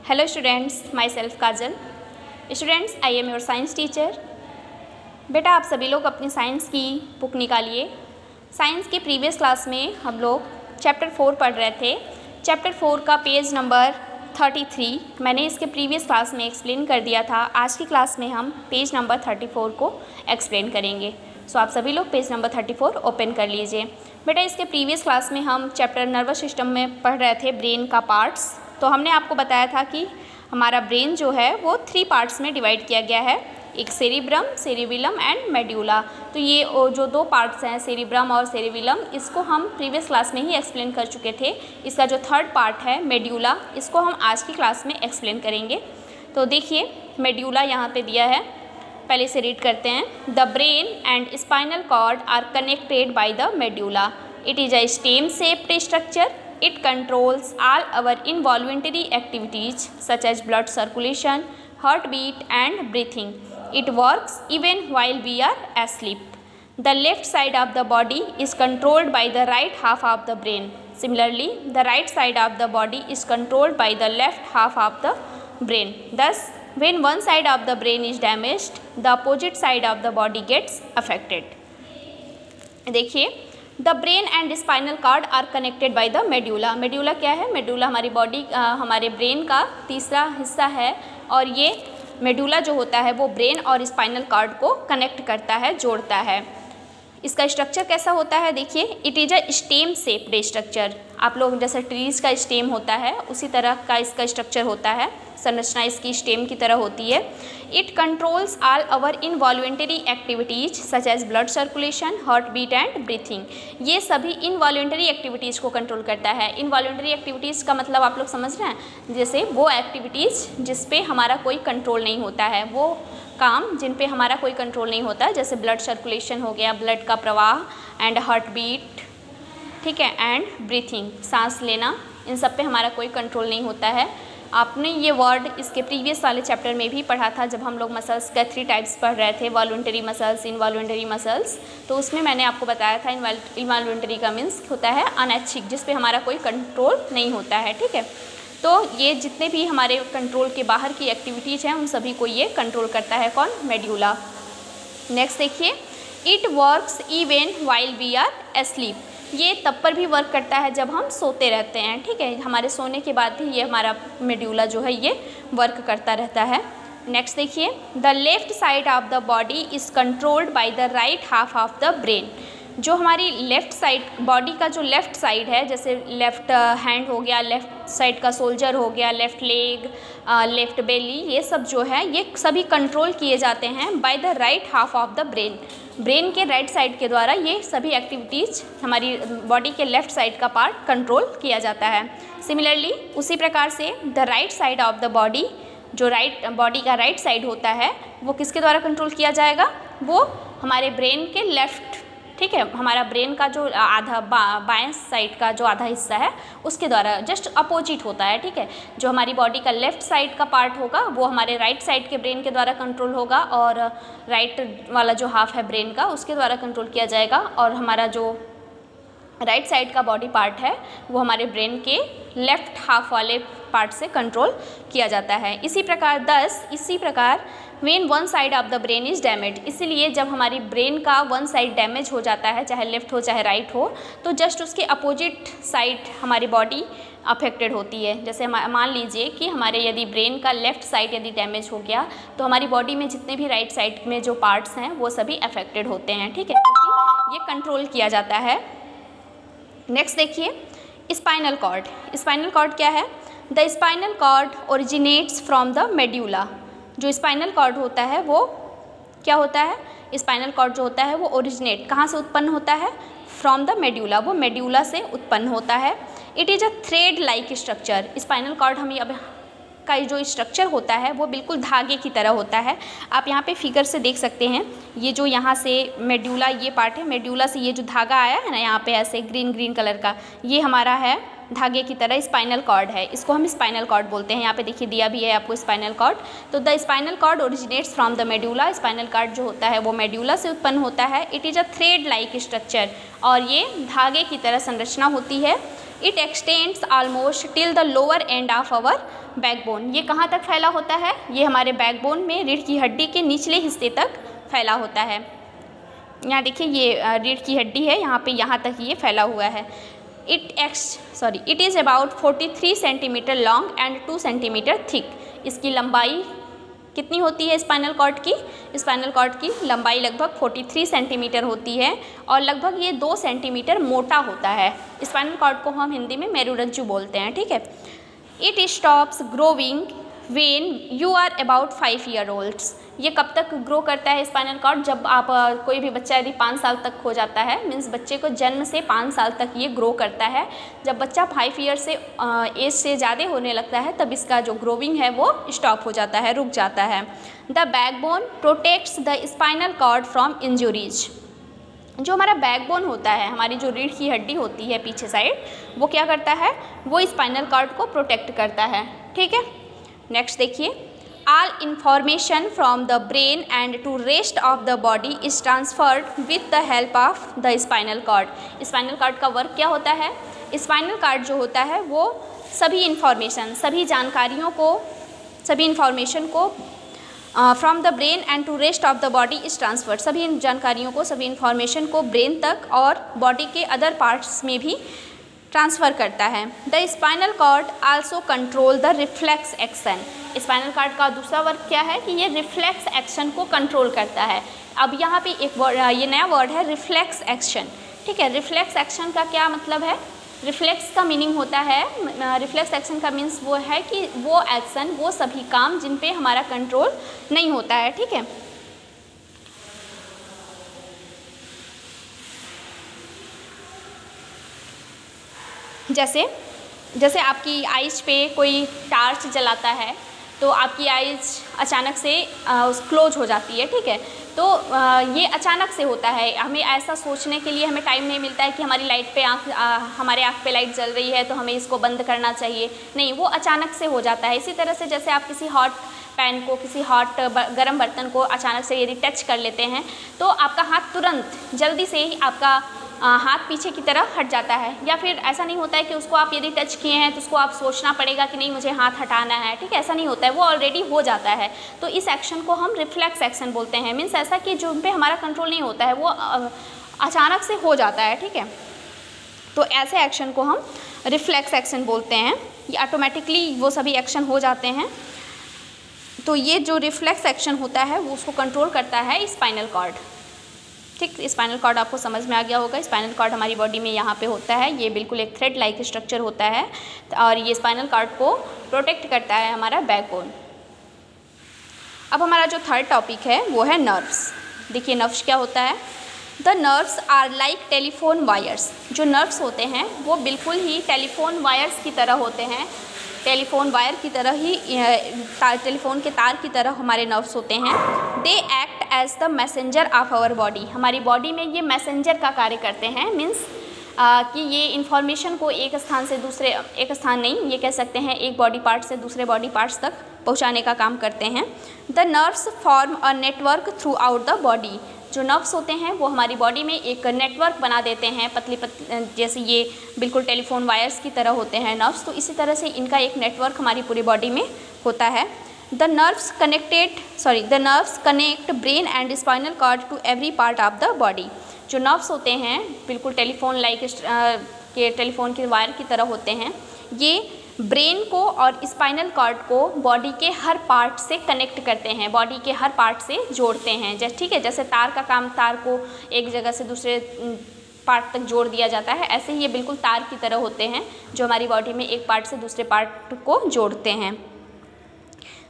Hello students, myself Kajal. Students, I am your science teacher. बेटा, आप सभी लोग अपनी साइंस की बुक निकालिए। साइंस के प्रीवियस क्लास में हम लोग चैप्टर 4 पढ़ रहे थे। चैप्टर 4 का पेज नंबर 33 मैंने इसके प्रीवियस क्लास में एक्सप्लेन कर दिया था। आज की क्लास में हम पेज नंबर 34 को एक्सप्लेन करेंगे। सो आप सभी लोग पेज नंबर 34 ओपन कर लीजिए। बेटा, इसके प्रीवियस क्लास में हम चैप्टर नर्वस सिस्टम में पढ़ रहे थे ब्रेन का पार्ट्स। तो हमने आपको बताया था कि हमारा ब्रेन जो है वो 3 पार्ट्स में डिवाइड किया गया है, एक सेरिब्रम, सेरिबेलम एंड मेड्यूला। तो ये जो 2 पार्ट्स हैं सेरिब्रम और सेरिबेलम, इसको हम प्रीवियस क्लास में ही एक्सप्लेन कर चुके थे। इसका जो 3rd पार्ट है मेड्यूला, इसको हम आज की क्लास में एक्सप्लेन करेंगे। तो देखिए, मेड्यूला यहाँ पे दिया है, पहले से रीड करते हैं। The brain and spinal cord are connected by the medulla. It is a stem shaped structure. It controls all our involuntary activities such as blood circulation, heartbeat and breathing. It works even while we are asleep. The left side of the body is controlled by the right half of the brain. Similarly, the right side of the body is controlled by the left half of the brain. Thus, when one side of the brain is damaged, the opposite side of the body gets affected. देखिए, the brain and spinal cord are connected by the medulla. Medulla क्या है? Medulla हमारी body हमारे brain का तीसरा हिस्सा है, और ये मेड्यूला जो होता है वो ब्रेन और स्पाइनल कॉर्ड को कनेक्ट करता है, जोड़ता है। इसका स्ट्रक्चर कैसा होता है? देखिए, it is a stem shaped structure. आप लोग जैसे ट्रीज़ का स्टेम होता है उसी तरह का इसका स्ट्रक्चर होता है, संरचना इसकी स्टेम की तरह होती है। It controls all our involuntary activities such as blood circulation, heart beat and breathing. ये सभी इनवॉल्यूंटरी एक्टिविटीज़ को कंट्रोल करता है। इनवॉल्यूंटरी एक्टिविटीज़ का मतलब आप लोग समझ रहे हैं, जैसे वो एक्टिविटीज़ जिस पे हमारा कोई कंट्रोल नहीं होता है, वो काम जिन पे हमारा कोई कंट्रोल नहीं होता है, जैसे ब्लड सर्कुलेशन हो गया, ब्लड का प्रवाह एंड हार्ट बीट, ठीक है, एंड ब्रीथिंग, सांस लेना, इन सब पे हमारा कोई कंट्रोल नहीं होता है। आपने ये वर्ड इसके प्रीवियस वाले चैप्टर में भी पढ़ा था, जब हम लोग मसल्स का 3 टाइप्स पढ़ रहे थे, वॉलंटरी मसल्स, इनवॉलंटरी मसल्स। तो उसमें मैंने आपको बताया था इनवॉलंटरी का मीन्स होता है अनैच्छिक, जिस पे हमारा कोई कंट्रोल नहीं होता है, ठीक है। तो ये जितने भी हमारे कंट्रोल के बाहर की एक्टिविटीज़ हैं उन सभी को ये कंट्रोल करता है। कौन? मेड्यूला। नेक्स्ट देखिए, it works even while we are asleep. ये तब पर भी वर्क करता है जब हम सोते रहते हैं, ठीक है। हमारे सोने के बाद भी ये हमारा मेड्यूला जो है ये वर्क करता रहता है। नेक्स्ट देखिए, the left side of the body is controlled by the right half of the brain. जो हमारी लेफ़्ट साइड बॉडी का जो लेफ़्ट साइड है, जैसे लेफ़्ट हैंड हो गया, लेफ़्ट साइड का शोल्डर हो गया, लेफ़्ट लेग, लेफ़्ट बेली, ये सब जो है ये सभी कंट्रोल किए जाते हैं by the right half of the brain. Brain के राइट साइड के द्वारा ये सभी एक्टिविटीज़ हमारी बॉडी के लेफ़्ट साइड का पार्ट कंट्रोल किया जाता है। सिमिलरली उसी प्रकार से the right side of the body, जो बॉडी का राइट साइड होता है, वो किसके द्वारा कंट्रोल किया जाएगा? वो हमारे ब्रेन के लेफ़्ट, ठीक है, हमारा ब्रेन का जो आधा बाएं साइड का जो आधा हिस्सा है उसके द्वारा, जस्ट अपोजिट होता है, ठीक है। जो हमारी बॉडी का लेफ़्ट साइड का पार्ट होगा वो हमारे राइट साइड के ब्रेन के द्वारा कंट्रोल होगा, और राइट वाला जो हाफ है ब्रेन का उसके द्वारा कंट्रोल किया जाएगा, और हमारा जो राइट साइड का बॉडी पार्ट है वो हमारे ब्रेन के लेफ़्ट हाफ वाले पार्ट से कंट्रोल किया जाता है। इसी प्रकार when one side of the brain is damage, इसीलिए जब हमारी ब्रेन का वन साइड डैमेज हो जाता है, चाहे लेफ़्ट हो चाहे राइट हो, तो जस्ट उसके अपोजिट साइड हमारी बॉडी अफेक्टेड होती है। जैसे मान लीजिए कि हमारे यदि ब्रेन का लेफ़्ट साइड यदि डैमेज हो गया तो हमारी बॉडी में जितने भी राइट साइड में जो पार्ट्स हैं वो सभी अफेक्टेड होते हैं, ठीक है, क्योंकि ये कंट्रोल किया जाता है। नेक्स्ट देखिए, स्पाइनल कॉर्ड। स्पाइनल कॉर्ड क्या है? The spinal cord originates from the medulla. जो स्पाइनल कॉर्ड होता है वो क्या होता है? स्पाइनल कॉर्ड जो होता है वो ओरिजिनेट कहाँ से उत्पन्न होता है? फ्रॉम द मेड्यूला, वो मेड्यूला से उत्पन्न होता है। It is a thread like structure. Spinal cord हम अब का जो स्ट्रक्चर होता है वो बिल्कुल धागे की तरह होता है। आप यहाँ पे फिगर से देख सकते हैं, ये जो यहाँ से मेड्यूला ये पार्ट है, मेड्यूला से ये जो धागा आया है ना यहाँ पे ऐसे ग्रीन कलर का, ये हमारा है धागे की तरह स्पाइनल कॉर्ड है। इसको हम स्पाइनल कॉर्ड बोलते हैं। यहाँ पे देखिए दिया भी है आपको स्पाइनल कॉर्ड। तो the spinal cord originates from the medulla. Spinal cord जो होता है वो मेड्यूला से उत्पन्न होता है। It is a thread like structure, और ये धागे की तरह संरचना होती है। It extends almost till the lower end of our backbone. ये कहाँ तक फैला होता है? ये हमारे बैकबोन में रीढ़ की हड्डी के निचले हिस्से तक फैला होता है। यहाँ देखिए ये रीढ़ की हड्डी है, यहाँ पे यहाँ तक ये फैला हुआ है। It is about 43 centimetre long and 2 centimetre thick. इसकी लंबाई कितनी होती है स्पाइनल कॉर्ड की? स्पाइनल कॉर्ड की लंबाई लगभग 43 सेंटीमीटर होती है और लगभग ये 2 सेंटीमीटर मोटा होता है। स्पाइनल कॉर्ड को हम हिंदी में मेरुरज्जु बोलते हैं, ठीक है। It stops growing when you are about 5 year olds. ये कब तक ग्रो करता है स्पाइनल कॉर्ड? जब आप कोई भी बच्चा यदि 5 साल तक हो जाता है, मीन्स बच्चे को जन्म से 5 साल तक ये ग्रो करता है। जब बच्चा 5 ईयर से एज से ज़्यादा होने लगता है तब इसका जो ग्रोविंग है वो स्टॉप हो जाता है, रुक जाता है। The backbone protects the spinal cord from injuries. जो हमारा बैकबोन होता है, हमारी जो रीढ़ की हड्डी होती है पीछे साइड, वो क्या करता है? वो स्पाइनल कॉर्ड को प्रोटेक्ट करता है, ठीक है। नेक्स्ट देखिए, all information from the brain and to rest of the body is transferred with the help of the spinal cord। Spinal cord का वर्क क्या होता है? स्पाइनल कॉर्ड जो होता है वो सभी इंफॉर्मेशन, सभी जानकारियों को, सभी इंफॉर्मेशन को from the brain and to rest of the body is transferred. सभी जानकारियों को, सभी इंफॉर्मेशन को ब्रेन तक और बॉडी के अदर पार्ट्स में भी ट्रांसफ़र करता है। The spinal cord also control the reflex action. Spinal cord का दूसरा वर्क क्या है कि ये रिफ्लेक्स एक्शन को कंट्रोल करता है। अब यहाँ पे एक वर्ड, ये नया वर्ड है रिफ्लेक्स एक्शन, ठीक है। रिफ्लेक्स एक्शन का क्या मतलब है? रिफ्लेक्स का मीनिंग होता है, रिफ्लेक्स एक्शन का मीन्स वो है कि वो एक्शन, वो सभी काम जिन पे हमारा कंट्रोल नहीं होता है, ठीक है। जैसे आपकी आइज़ पे कोई टार्च जलाता है तो आपकी आइज़ अचानक से क्लोज हो जाती है, ठीक है। तो ये अचानक से होता है, हमें ऐसा सोचने के लिए हमें टाइम नहीं मिलता है कि हमारी लाइट पे हमारे आँख पे लाइट जल रही है तो हमें इसको बंद करना चाहिए, नहीं, वो अचानक से हो जाता है। इसी तरह से जैसे आप किसी हॉट पैन को, किसी हॉट गर्म बर्तन को अचानक से यदि टच कर लेते हैं तो आपका हाथ तुरंत जल्दी से ही आपका हाथ पीछे की तरफ हट जाता है, या फिर ऐसा नहीं होता है कि उसको आप यदि टच किए हैं तो उसको आप सोचना पड़ेगा कि नहीं मुझे हाथ हटाना है, ठीक है, ऐसा नहीं होता है, वो ऑलरेडी हो जाता है। तो इस एक्शन को हम रिफ्लेक्स एक्शन बोलते हैं। मीन्स ऐसा कि जो पे हमारा कंट्रोल नहीं होता है, वो अचानक से हो जाता है, ठीक है। तो ऐसे एक्शन को हम रिफ्लेक्स एक्शन बोलते हैं। ये ऑटोमेटिकली वो सभी एक्शन हो जाते हैं। तो ये जो रिफ्लेक्स एक्शन होता है वो उसको कंट्रोल करता है स्पाइनल कॉर्ड, ठीक। स्पाइनल कॉर्ड आपको समझ में आ गया होगा। स्पाइनल कॉर्ड हमारी बॉडी में यहाँ पे होता है, ये बिल्कुल एक थ्रेड लाइक स्ट्रक्चर होता है और ये स्पाइनल कॉर्ड को प्रोटेक्ट करता है हमारा बैकबोन। अब हमारा जो थर्ड टॉपिक है वो है नर्व्स। देखिए नर्व्स क्या होता है? The nerves are like telephone wires. जो नर्व्स होते हैं वो बिल्कुल ही टेलीफोन वायर्स की तरह होते हैं। टेलीफोन वायर की तरह ही, टेलीफोन के तार की तरह हमारे नर्व्स होते हैं। They act as the messenger of our body. हमारी बॉडी में ये मैसेंजर का कार्य करते हैं। मीन्स कि ये इन्फॉर्मेशन को एक स्थान से दूसरे, एक स्थान नहीं, ये कह सकते हैं एक बॉडी पार्ट से दूसरे बॉडी पार्ट्स तक पहुंचाने का काम करते हैं। The nerves form a network through out the body. जो नर्व्स होते हैं वो हमारी बॉडी में एक नेटवर्क बना देते हैं, पतली जैसे ये बिल्कुल टेलीफोन वायर्स की तरह होते हैं नर्व्स, तो इसी तरह से इनका एक नेटवर्क हमारी पूरी बॉडी में होता है। The nerves connect brain and spinal cord to every part of the body. जो नर्व्स होते हैं बिल्कुल टेलीफोन के वायर की तरह होते हैं, ये ब्रेन को और स्पाइनल कॉर्ड को बॉडी के हर पार्ट से कनेक्ट करते हैं, बॉडी के हर पार्ट से जोड़ते हैं। जैसे ठीक है, जैसे तार का काम, तार को एक जगह से दूसरे पार्ट तक जोड़ दिया जाता है, ऐसे ही ये बिल्कुल तार की तरह होते हैं जो हमारी बॉडी में एक पार्ट से दूसरे पार्ट को जोड़ते हैं।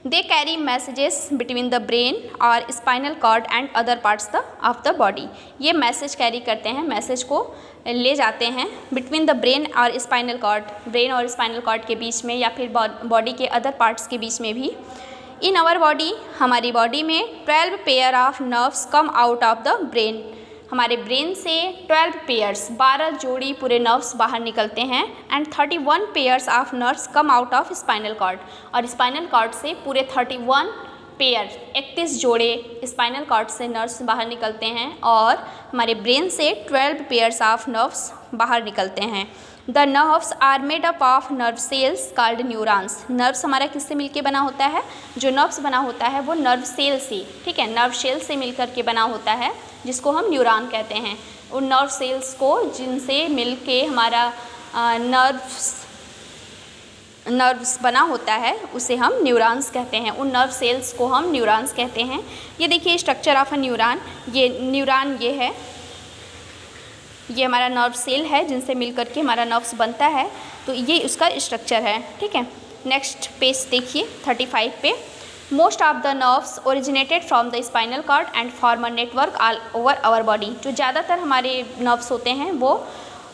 They carry messages between the brain और spinal cord and other parts of the body. ये मैसेज कैरी करते हैं, मैसेज को ले जाते हैं बिटवीन द ब्रेन और स्पाइनल कॉर्ड, ब्रेन और स्पाइनल कॉर्ड के बीच में, या फिर बॉडी के अदर पार्ट्स के बीच में भी। इन आवर बॉडी, हमारी बॉडी में 12 pair of nerves come out of the brain. हमारे ब्रेन से 12 पेयर्स, 12 जोड़ी पूरे नर्व्स बाहर निकलते हैं। And 31 pairs of nerves come out of spinal cord. और स्पाइनल कॉर्ड से पूरे 31 पेयर, 31 जोड़े स्पाइनल कॉर्ड से नर्व्स बाहर निकलते हैं। और हमारे ब्रेन से 12 पेयर्स ऑफ नर्व्स बाहर निकलते हैं। The nerves are made up of nerve cells called neurons. Nerves हमारा किससे मिलके बना होता है? जो नर्व्स बना होता है वो नर्व सेल से, ठीक है, नर्व सेल से मिलकर के बना होता है, जिसको हम न्यूरॉन कहते हैं। उन नर्व सेल्स को जिनसे मिलके हमारा नर्व्स बना होता है उसे हम न्यूरॉन्स कहते हैं। उन नर्व सेल्स को हम न्यूरॉन्स कहते हैं। ये देखिए स्ट्रक्चर ऑफ अ न्यूरॉन, ये न्यूरॉन ये है, ये हमारा नर्व सेल है जिनसे मिलकर के हमारा नर्व्स बनता है, तो ये उसका स्ट्रक्चर है, ठीक है। नेक्स्ट पेज देखिए 35 पे। Most of the nerves originated from the spinal cord and form a network all over our body. जो ज़्यादातर हमारे नर्व्स होते हैं वो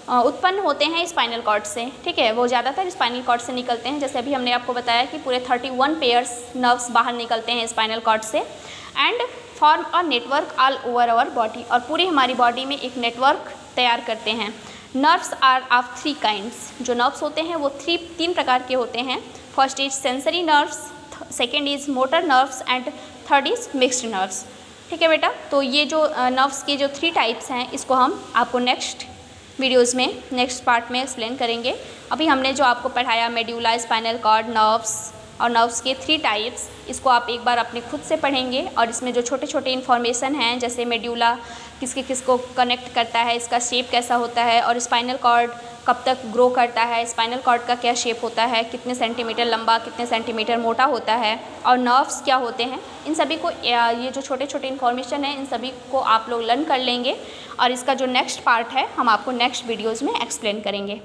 उत्पन्न होते हैं स्पाइनल कॉर्ड से, ठीक है, वो ज़्यादातर स्पाइनल कॉर्ड से निकलते हैं। जैसे अभी हमने आपको बताया कि पूरे 31 पेयर्स नर्व्स बाहर निकलते हैं स्पाइनल कॉर्ड से, and form a network all over our body, और पूरी हमारी बॉडी में एक नेटवर्क तैयार करते हैं। Nerves are of 3 kinds. जो नर्व्स होते हैं वो 3 प्रकार के होते हैं। First is sensory nerves, second is motor nerves and third is mixed nerves, ठीक है बेटा। तो ये जो नर्व्स के जो 3 टाइप्स हैं इसको हम आपको नेक्स्ट वीडियोज़ में, नेक्स्ट पार्ट में एक्सप्लेन करेंगे। अभी हमने जो आपको पढ़ाया मेड्यूला, स्पाइनल कॉर्ड, नर्व्स और नर्व्स के 3 टाइप्स, इसको आप एक बार अपने खुद से पढ़ेंगे, और इसमें जो छोटे छोटे इन्फॉर्मेशन हैं जैसे मेड्यूला किसको कनेक्ट करता है, इसका शेप कैसा होता है, और स्पाइनल कॉर्ड कब तक ग्रो करता है, स्पाइनल कॉर्ड का क्या शेप होता है, कितने सेंटीमीटर लंबा, कितने सेंटीमीटर मोटा होता है, और नर्व्स क्या होते हैं, इन सभी को, ये जो छोटे छोटे इन्फॉर्मेशन है इन सभी को आप लोग लर्न कर लेंगे, और इसका जो नेक्स्ट पार्ट है हम आपको नेक्स्ट वीडियोज़ में एक्सप्लेन करेंगे।